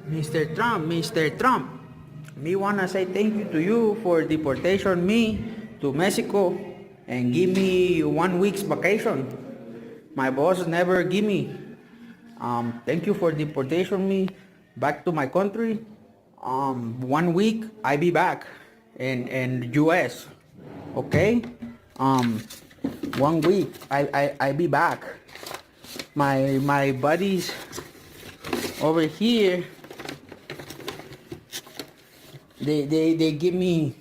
Mr. Trump, me wanna say thank you to you for deportation me to Mexico and give me 1 week's vacation. My boss never give me. Thank you for deportation me back to my country. 1 week I be back in U.S. Okay. Um, 1 week I be back. My buddies over here, they give me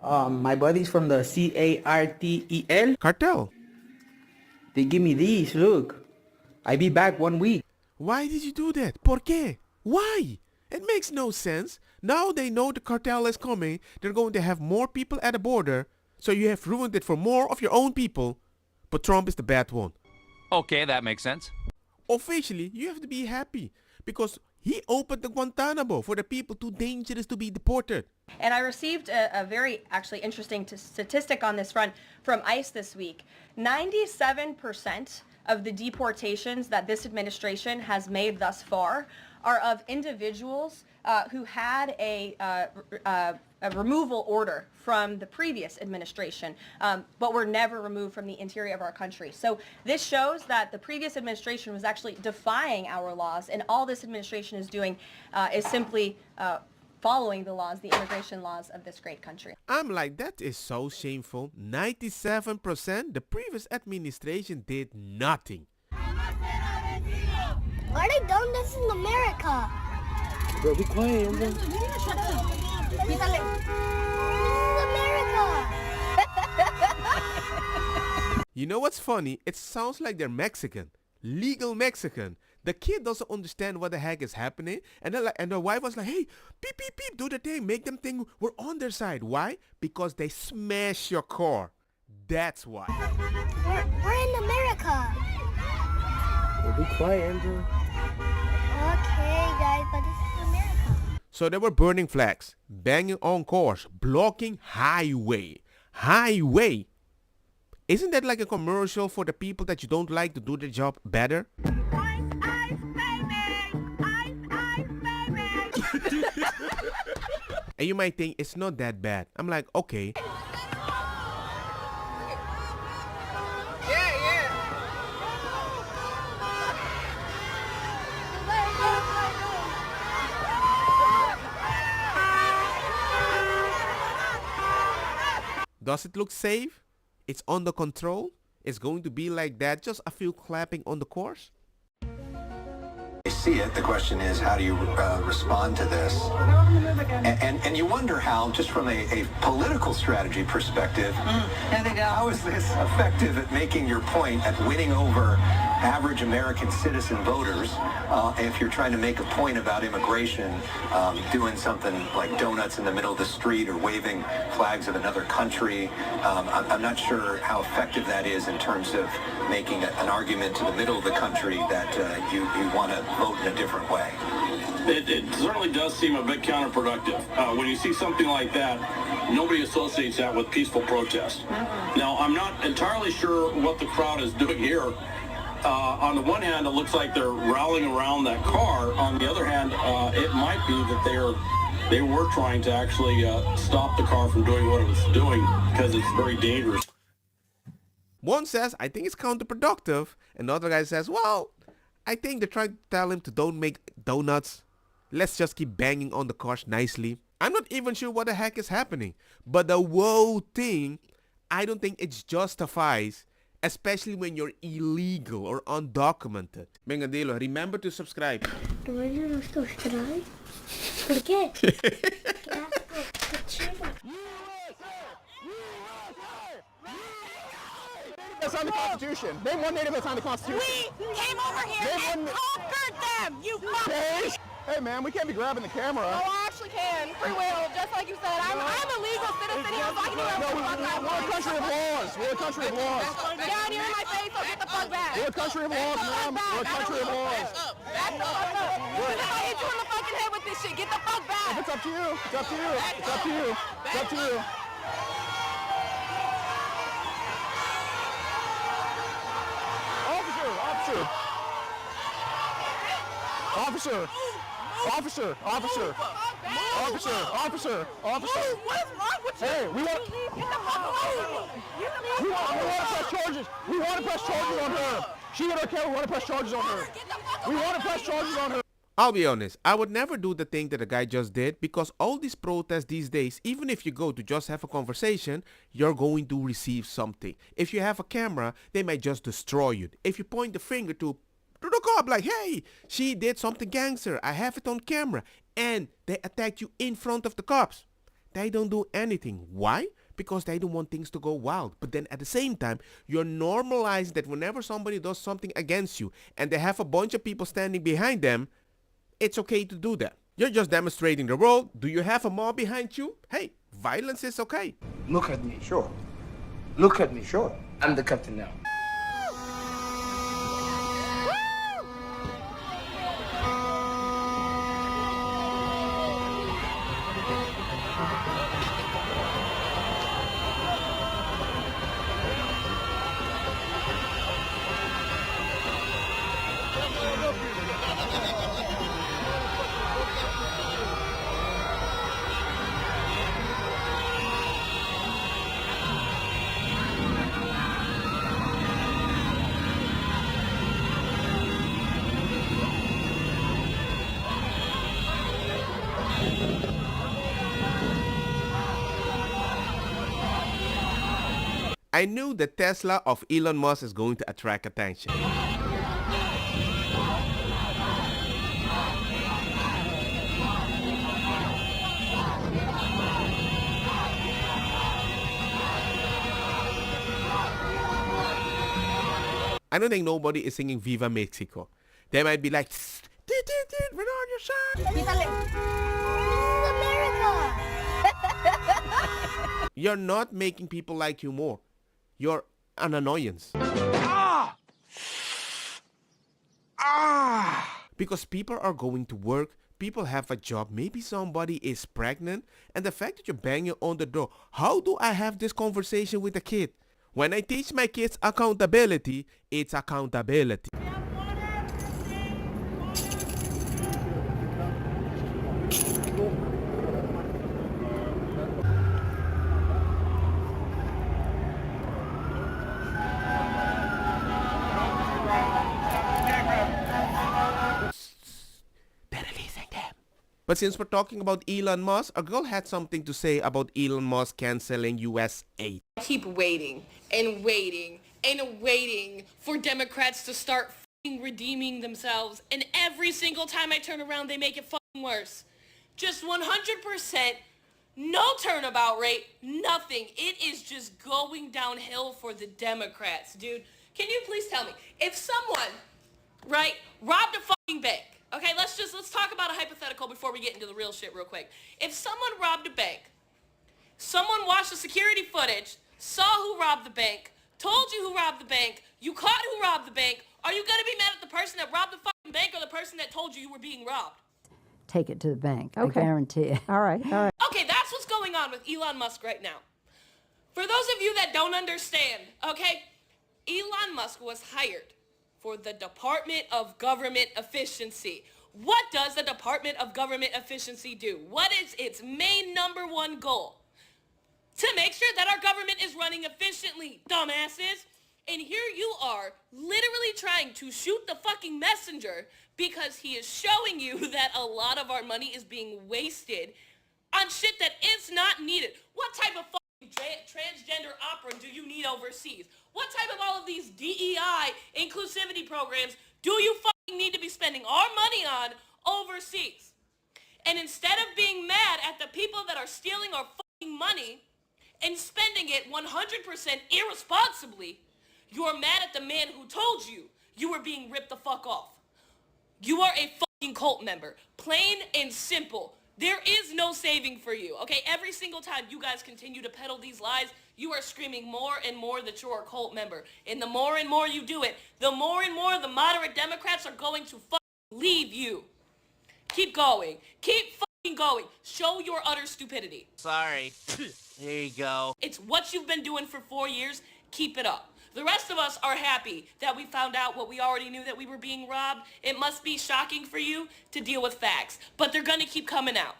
my buddies from the CARTEL Cartel. they give me these. Look, I be back 1 week. Why did you do that? ¿Por qué? Why? It makes no sense. Now they know the cartel is coming. They're going to have more people at the border. So you have ruined it for more of your own people. But Trump is the bad one. Okay, that makes sense. Officially, you have to be happy. Because he opened the Guantanamo for the people too dangerous to be deported. And I received a very actually interesting statistic on this front from ICE this week. 97% of the deportations that this administration has made thus far are of individuals who had a removal order from the previous administration, but were never removed from the interior of our country. So this shows that the previous administration was actually defying our laws, and all this administration is doing is simply following the laws, the immigration laws of this great country. I'm like, that is so shameful. 97%, the previous administration did nothing. Why are they doing this in America? Bro, be quiet. This is America. You know what's funny? It sounds like they're Mexican. Legal Mexican. The kid doesn't understand what the heck is happening. And the wife was like, hey, beep, beep, beep, do the thing. Make them think we're on their side. Why? Because they smash your car. That's why. We're in America. Bro, be quiet, Andrew. Okay, guys, but this is America. So they were burning flags, banging on cars, blocking highway. Highway. Isn't that like a commercial for the people that you don't like to do their job better? And you might think it's not that bad. I'm like, okay. Does it look safe? It's under control? It's going to be like that, just a few clapping on the course? They see it. The question is, how do you respond to this? And you wonder how, just from a political strategy perspective, how is this effective at making your point, at winning over average American citizen voters, if you're trying to make a point about immigration, doing something like donuts in the middle of the street or waving flags of another country. I'm not sure how effective that is in terms of making an argument to the middle of the country that you want to vote in a different way. It certainly does seem a bit counterproductive. When you see something like that, nobody associates that with peaceful protest. Now, I'm not entirely sure what the crowd is doing here. On the one hand, it looks like they're rallying around that car. On the other hand, it might be that they were trying to actually stop the car from doing what it was doing because it's very dangerous. One says, I think it's counterproductive. Another guy says, well, I think they're trying to tell him to don't make donuts. Let's just keep banging on the cars nicely. I'm not even sure what the heck is happening. But the whole thing, I don't think it justifies, especially when you're illegal or undocumented. Venga, dilo. Remember to subscribe. Remember to subscribe? ¿Por qué? That's on the Constitution. Name one native that's on the Constitution. We came over here and conquered them, you fuckers! Hey man, we can't be grabbing the camera. Oh, I actually can. Free will, just like you said. I'm a legal citizen here, so I can do whatever the fuck I want. We're a country of laws. We're a country of laws. Yeah, and you're in my face, so get the fuck back. We're a country of laws, ma'am. We're a country of laws. Back the fuck up. If I hit you in the fucking head with this shit, get the fuck back. It's up to you. It's up to you. It's up to you. It's up to you. Officer. Officer, officer, officer, officer, officer. What is wrong with you? Hey, we want to press charges. We want to press charges on her. She hit our camera. We want to press charges on her. We want to press charges on her. I'll be honest, I would never do the thing that the guy just did, because all these protests these days, even if you go to just have a conversation, you're going to receive something. If you have a camera, they might just destroy you. If you point the finger to the cop like, hey, she did something gangster, I have it on camera, and they attack you in front of the cops, they don't do anything. Why? Because they don't want things to go wild. But then at the same time, you're normalizing that whenever somebody does something against you and they have a bunch of people standing behind them, it's okay to do that. You're just demonstrating the world. Do you have a mob behind you? Hey, violence is okay. Look at me, sure. Look at me, sure. I'm the captain now. I knew the Tesla of Elon Musk is going to attract attention. I don't think nobody is singing Viva Mexico. They might be like, we're on your side. America! You're not making people like you more. You're an annoyance. Because people are going to work, people have a job, maybe somebody is pregnant, and the fact that you're banging on the door, how do I have this conversation with a kid? When I teach my kids accountability, it's accountability. But since we're talking about Elon Musk, a girl had something to say about Elon Musk canceling US aid. I keep waiting and waiting and waiting for Democrats to start f***ing redeeming themselves, and every single time I turn around they make it f***ing worse. Just 100%, no turnabout rate, nothing. It is just going downhill for the Democrats, dude. Can you please tell me, if someone, right, robbed a f***ing bank, okay, let's talk about a hypothetical before we get into the real shit real quick. If someone robbed a bank, someone watched the security footage, saw who robbed the bank, told you who robbed the bank, you caught who robbed the bank, are you gonna be mad at the person that robbed the fucking bank or the person that told you you were being robbed? Take it to the bank, Okay. I guarantee it. All right, all right. Okay, that's what's going on with Elon Musk right now. For those of you that don't understand, okay, Elon Musk was hired for the Department of Government Efficiency. What does the Department of Government Efficiency do? What is its main #1 goal? To make sure that our government is running efficiently, dumbasses. And here you are, literally trying to shoot the fucking messenger because he is showing you that a lot of our money is being wasted on shit that is not needed. What type of fucking transgender opera do you need overseas? What type of all of these DEI inclusivity programs do you fucking need to be spending our money on overseas? And instead of being mad at the people that are stealing our fucking money and spending it 100% irresponsibly, you're mad at the man who told you you were being ripped the fuck off. You are a fucking cult member. Plain and simple. There is no saving for you, okay? Every single time you guys continue to peddle these lies, you are screaming more and more that you're a cult member. And the more and more you do it, the more and more the moderate Democrats are going to fucking leave you. Keep going. Keep fucking going. Show your utter stupidity. Sorry. There you go. It's what you've been doing for 4 years. Keep it up. The rest of us are happy that we found out what we already knew, that we were being robbed. It must be shocking for you to deal with facts, but they're going to keep coming out.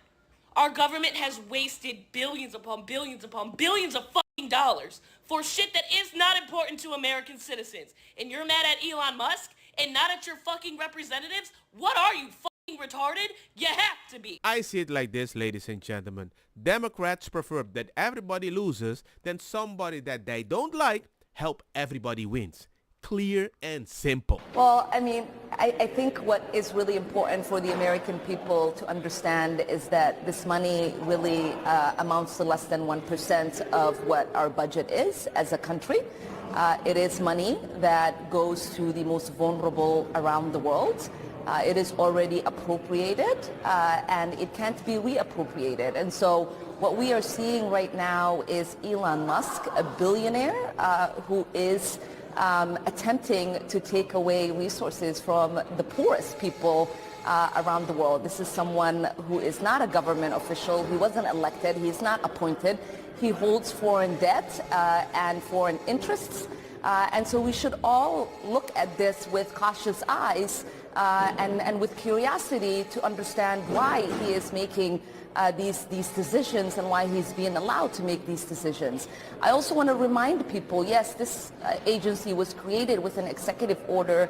Our government has wasted billions upon billions upon billions of fucking dollars for shit that is not important to American citizens. And you're mad at Elon Musk and not at your fucking representatives? What are you, fucking retarded? You have to be. I see it like this, ladies and gentlemen. Democrats prefer that everybody loses than somebody that they don't like help everybody wins. Clear and simple. Well, I mean, I think what is really important for the American people to understand is that this money really amounts to less than 1% of what our budget is as a country. It is money that goes to the most vulnerable around the world. It is already appropriated and it can't be reappropriated. And so what we are seeing right now is Elon Musk, a billionaire who is attempting to take away resources from the poorest people around the world. This is someone who is not a government official. He wasn't elected. He's not appointed. He holds foreign debt and foreign interests. And so we should all look at this with cautious eyes and with curiosity to understand why he is making these decisions and why he's being allowed to make these decisions. I also want to remind people, yes, this agency was created with an executive order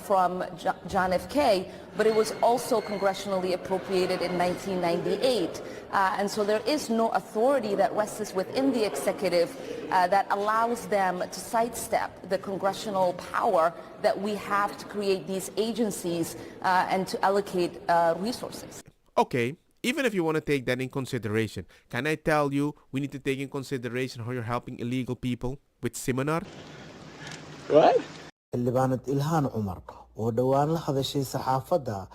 from John F. Kennedy, but it was also congressionally appropriated in 1998. And so there is no authority that rests within the executive that allows them to sidestep the congressional power that we have to create these agencies and to allocate resources. Okay. Even if you want to take that in consideration, can I tell you we need to take in consideration how you're helping illegal people with seminar? What? xildhibaanad ilhaan cumar oo dhowaan la hadashay saxaafadda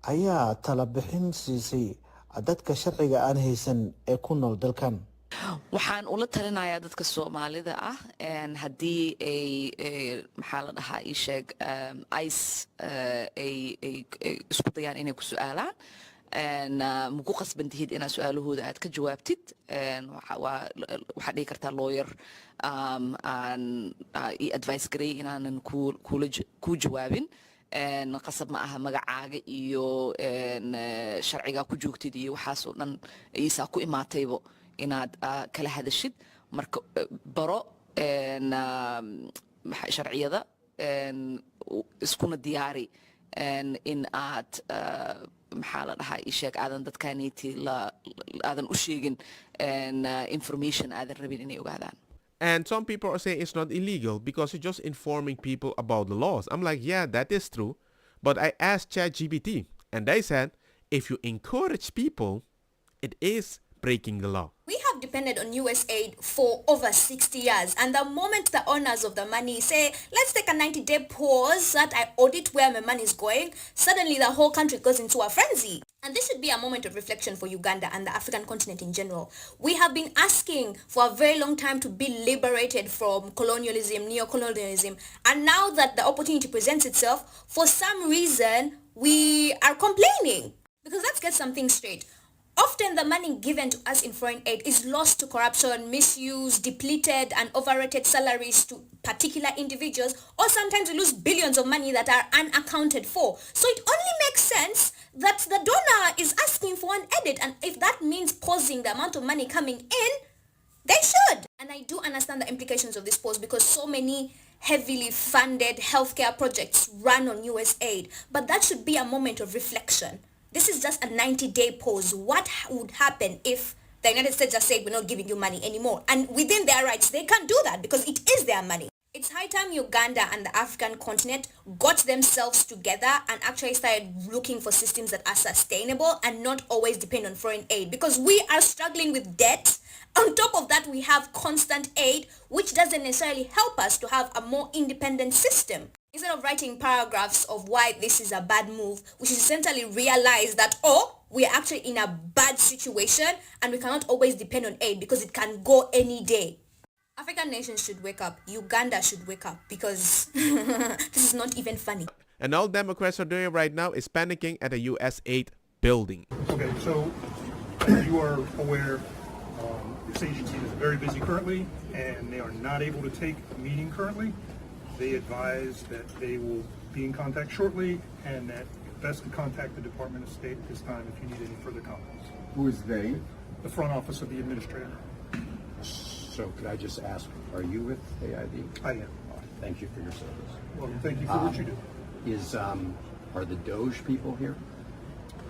ayaa tala bixin siisay dadka sharciga aan haysan ee ku nool dalkan. waxaan ula talinayaa dadka Soomaalida ah haddii ay maxaa la dhahaa ii sheeg ice ay isku dayaan inay ku su'aalaan muku qasban tihid inaad su'aalahooda aad ka jawaabtid waxaad dhihi kartaa lawyer aan i advice garay inaanan ku jawaabin qasab ma aha magacaaga iyo sharciga ku joogtid iyo waxaas oo dhan iisaa ku imaataybo inaad kala hadashid marka baro sharciyada iskuna diyaari in aad maxaa la dhahaa ii sheeg aadan dadkaanayti aadan u sheegin information aadan rabin inay ogaadaan. And some people are saying it's not illegal because you're just informing people about the laws. I'm like, yeah, that is true. But I asked ChatGPT and they said, if you encourage people, it is breaking the law. We have depended on US aid for over 60 years, and the moment the owners of the money say, let's take a 90-day pause that I audit where my money is going, suddenly the whole country goes into a frenzy. And this should be a moment of reflection for Uganda and the African continent in general. We have been asking for a very long time to be liberated from colonialism, neo-colonialism, and now that the opportunity presents itself, for some reason, we are complaining. Because let's get something straight. Often the money given to us in foreign aid is lost to corruption, misuse, depleted and overrated salaries to particular individuals, or sometimes we lose billions of money that are unaccounted for. So it only makes sense that the donor is asking for an audit, and if that means pausing the amount of money coming in, they should. And I do understand the implications of this pause because so many heavily funded healthcare projects run on US aid, but that should be a moment of reflection. This is just a 90-day pause. What would happen if the United States just said, we're not giving you money anymore? And within their rights, they can't do that because it is their money. It's high time Uganda and the African continent got themselves together and actually started looking for systems that are sustainable and not always depend on foreign aid, because we are struggling with debt. On top of that, we have constant aid, which doesn't necessarily help us to have a more independent system. Instead of writing paragraphs of why this is a bad move, we should essentially realize that, we are actually in a bad situation and we cannot always depend on aid because it can go any day. African nations should wake up. Uganda should wake up because this is not even funny. And all Democrats are doing right now is panicking at a US aid building. Okay, so you are aware This agency is very busy currently, and they are not able to take a meeting currently. They advise that they will be in contact shortly, and that it's best to contact the Department of State at this time if you need any further comments. Who is they? The front office of the administrator. So could I just ask, are you with AID? I am. Thank you for your service. Well, thank you for what you do. Are the Doge people here?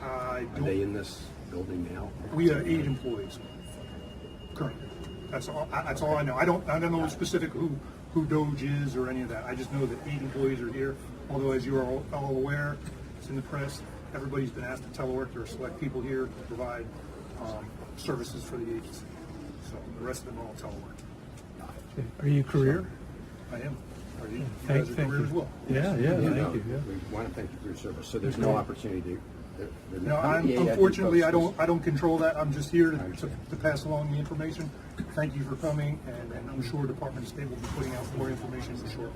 Are they in this building now? We have 8 employees currently. That's all I know. I don't know specific who Doge is or any of that. I just know that 8 employees are here. Although, as you are all aware, it's in the press, everybody's been asked to telework. There are select people here to provide services for the agency. So the rest of them are all telework. Are you career? I am. Are you? Thank You guys are career you. as well. Yeah, thank you. Yeah. We want to thank you for your service. So there's no opportunity to... No, unfortunately, I don't control that. I'm just here to pass along the information. Thank you for coming, and I'm sure Department of State will be putting out more information shortly.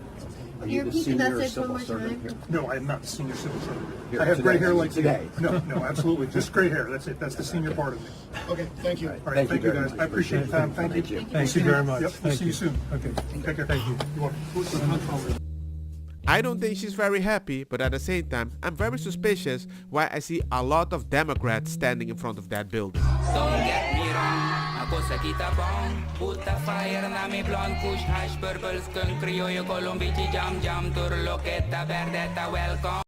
Are you the senior civil servant here? No, I am not the senior civil servant. Here I have gray today. hair like Today. you. No, absolutely. Just gray hair. That's it. That's the senior part of me. Okay, thank you. All right, thank you guys. I appreciate the time. Thank you. Thank you very much. Yep, we'll see you soon. Okay. Take care. Thank you. You're welcome. I don't think she's very happy, but at the same time, I'm very suspicious why I see a lot of Democrats standing in front of that building. Don't get me wrong, ako sa kita bong. Put the fire na mi blonde kush hash purple skunk criollo colombici jam jam turlo kita verdeta welcome.